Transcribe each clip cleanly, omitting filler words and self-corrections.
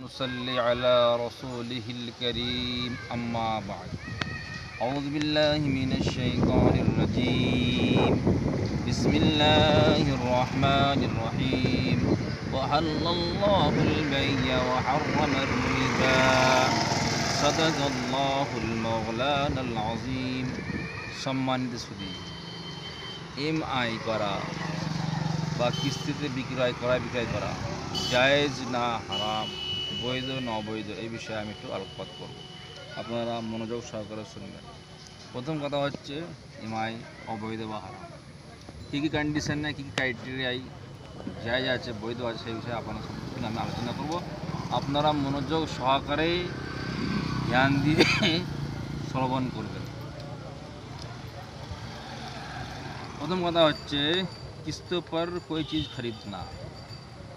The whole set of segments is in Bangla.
نصلي على رسوله الكريم أما بعد أعوذ بالله من الشيطان الرجيم بسم الله الرحمن الرحيم وحل الله البيع وحرم الربا صدق الله المولانا العظيم সম্মানিত সুধী এমআই করা বা কিস্তিতে বিক্রয় করা জায়েজ না হারাম, বৈধ না অবৈধ, এই বিষয়ে আমি একটু আলোকপাত করব। আপনারা মনোযোগ সহকারে শুনবেন। প্রথম কথা হচ্ছে এমআই অবৈধ বা হারাম, কী কী কন্ডিশনে কী কী ক্রাইটেরিয়ায় জায়েজ আছে বৈধ আছে সেই বিষয়ে আপনার সম্পর্কে আমি আলোচনা করব। আপনারা মনোযোগ সহকারে ধ্যান দিয়ে শ্রবণ করবেন। প্রথম কথা হচ্ছে किस्तों पर कोई चीज़ खरीदना,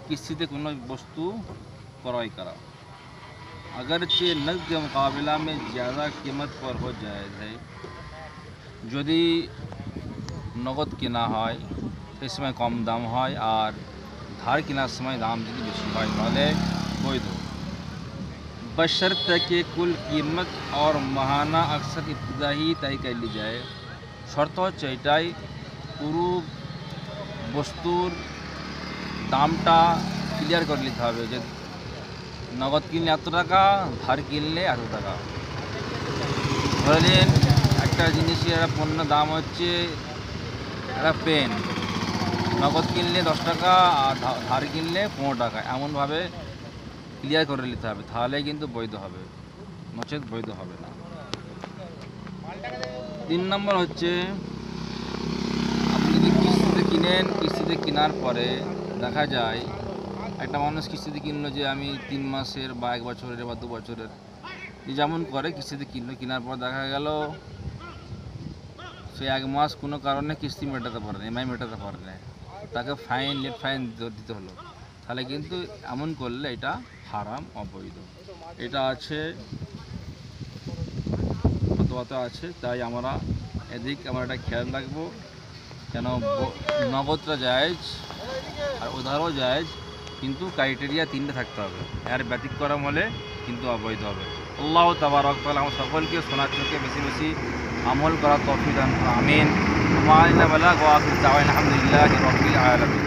किस्ती কোনো বস্তু ক্রয় করা, अगरचे नकद के मुकाबला में ज़्यादा कीमत पर हो जाए है। যদি নগদ কেনা হয় সেই সময় কম দাম হয় আর ধার কেনার সময় দাম যদি বেশি হয় তাহলে বৈধ। बशर्ते कि कुल कीमत और माहाना अक्सर इब्तदा ही तय कर ली जाए। শর্ত হচ্ছে এটাই, পুরো বস্তুর দামটা ক্লিয়ার করে নিতে হবে যে নগদ কিনলে এত টাকা, ধার কিনলে এত টাকা। ধরে নিন একটা জিনিসের একটা পণ্য দাম হচ্ছে একটা পেন, নগদ কিনলে 10 টাকা আর ধার কিনলে 15 টাকা, এমনভাবে ক্লিয়ার করে নিতে হবে, তাহলে কিন্তু বৈধ হবে, নচেত বৈধ হবে না। 3 নম্বর হচ্ছে আপনি যদি কিস্তিতে কিনেন, কিস্তিতে কেনার পরে দেখা যায় একটা মানুষ কিস্তিতে কিনলো যে আমি 3 মাসের বা 1 বছরের বা 2 বছরের যেমন করে কিস্তিতে কিনলো, কেনার পর দেখা গেল সে 1 মাস কোনো কারণে কিস্তি মেটাতে পারে না, এমআই মেটাতে পারে না, তাকে নেট ফাইন দিতে হলো, তাহলে কিন্তু এমন করলে এটা হারাম, অবৈধ। এটা আছে, ফতোয়াতে আছে, তাই আমরা এটা খেয়াল রাখবো। কেন নগদটা জায়েজ আর উধারও জায়েজ, কিন্তু ক্রাইটেরিয়া 3টে থাকতে হবে, এর ব্যতিক্রম হলে কিন্তু অবৈধ হবে। আল্লাহ তাবারক তাআলা আমার সকলকে শোনার চোখে বেশি বেশি আমল করার তৌফিক দান করুন। আমিন। ওয়া আলহামদুলিল্লাহি রাব্বিল আলামিন।